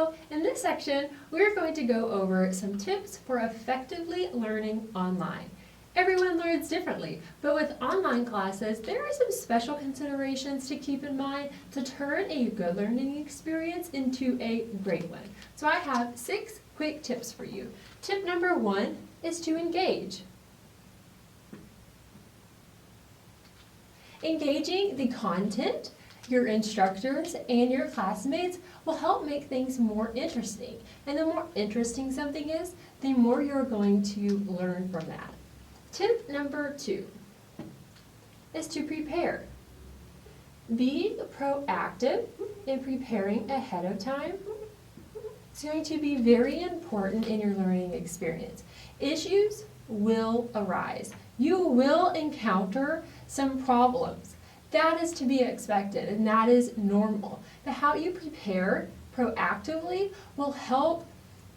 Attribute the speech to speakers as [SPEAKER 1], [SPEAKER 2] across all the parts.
[SPEAKER 1] So in this section, we're going to go over some tips for effectively learning online. Everyone learns differently, but with online classes, there are some special considerations to keep in mind to turn a good learning experience into a great one. So I have 6 quick tips for you. Tip number 1 is to engage. Engaging the content, your instructors, and your classmates will help make things more interesting. And the more interesting something is, the more you're going to learn from that. Tip number 2 is to prepare. Be proactive in preparing ahead of time. It's going to be very important in your learning experience. Issues will arise. You will encounter some problems. That is to be expected, and that is normal. But how you prepare proactively will help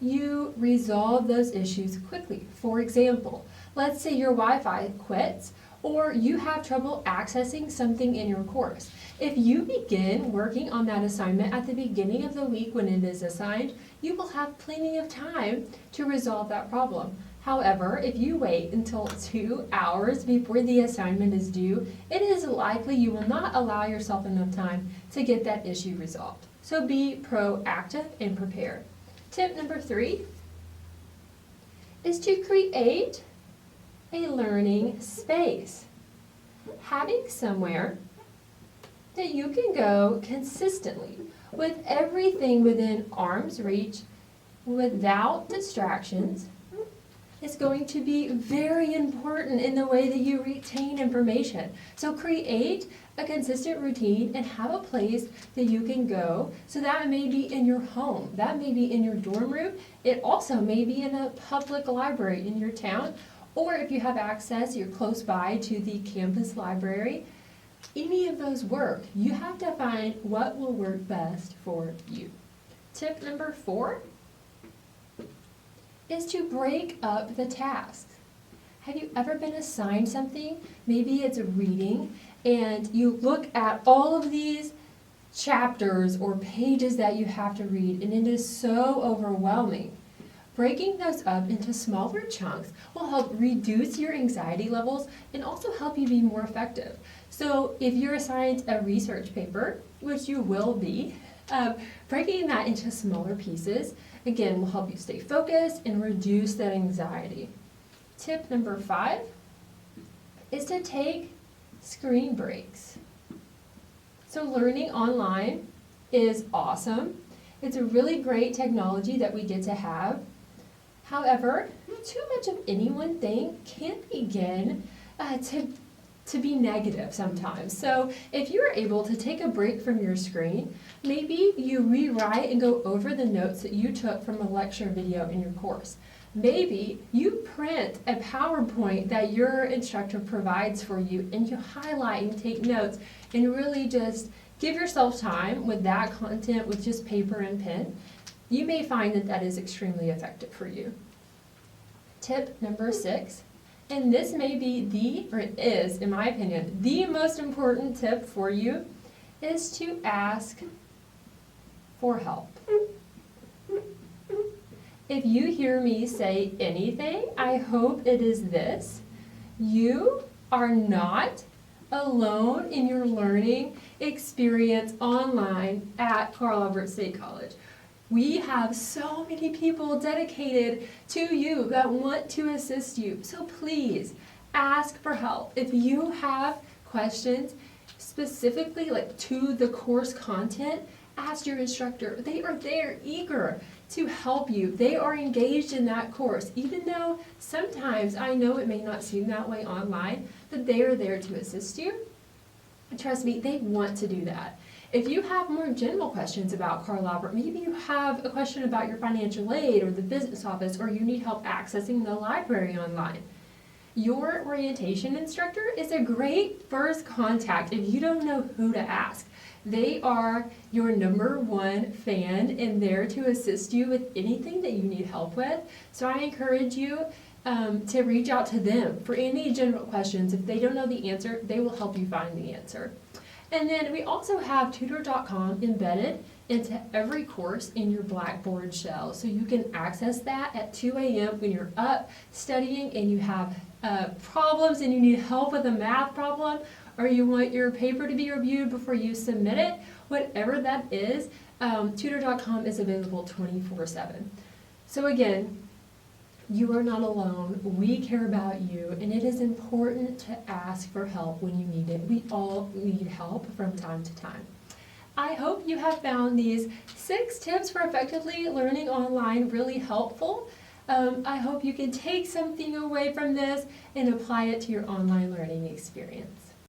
[SPEAKER 1] you resolve those issues quickly. For example, let's say your Wi-Fi quits or you have trouble accessing something in your course. If you begin working on that assignment at the beginning of the week when it is assigned, you will have plenty of time to resolve that problem. However, if you wait until 2 hours before the assignment is due, it is likely you will not allow yourself enough time to get that issue resolved. So be proactive and prepared. Tip number 3 is to create a learning space. Having somewhere that you can go consistently with everything within arm's reach without distractions is going to be very important in the way that you retain information. So create a consistent routine and have a place that you can go. So that may be in your home, that may be in your dorm room, it also may be in a public library in your town, or if you have access, you're close by to the campus library. Any of those work. You have to find what will work best for you. Tip number 4 is to break up the tasks. Have you ever been assigned something? Maybe it's reading, and you look at all of these chapters or pages that you have to read, and it is so overwhelming. Breaking those up into smaller chunks will help reduce your anxiety levels and also help you be more effective. So if you're assigned a research paper, which you will be, breaking that into smaller pieces, again, will help you stay focused and reduce that anxiety. Tip number 5 is to take screen breaks. So learning online is awesome. It's a really great technology that we get to have. However, too much of any one thing can begin to be negative sometimes. So if you're able to take a break from your screen, maybe you rewrite and go over the notes that you took from a lecture video in your course. Maybe you print a PowerPoint that your instructor provides for you and you highlight and take notes and really just give yourself time with that content with just paper and pen. You may find that that is extremely effective for you. Tip number 6, and this may be or it is, in my opinion, the most important tip for you, is to ask for help. If you hear me say anything, I hope it is this: you are not alone in your learning experience online at Carl Albert State College. We have so many people dedicated to you that want to assist you. So please ask for help. If you have questions specifically to the course content, ask your instructor. They are there eager to help you. They are engaged in that course, even though sometimes I know it may not seem that way online, but they are there to assist you. And trust me, they want to do that. If you have more general questions about Carl Albert, maybe you have a question about your financial aid or the business office, or you need help accessing the library online, your orientation instructor is a great first contact if you don't know who to ask. They are your #1 fan and there to assist you with anything that you need help with. So I encourage you to reach out to them for any general questions. If they don't know the answer, they will help you find the answer. And then we also have tutor.com embedded into every course in your Blackboard shell. So you can access that at 2 a.m. when you're up studying and you have problems and you need help with a math problem, or you want your paper to be reviewed before you submit it. Whatever that is, tutor.com is available 24/7. So again, you are not alone. We care about you, and it is important to ask for help when you need it. We all need help from time to time. I hope you have found these 6 tips for effectively learning online really helpful. I hope you can take something away from this and apply it to your online learning experience.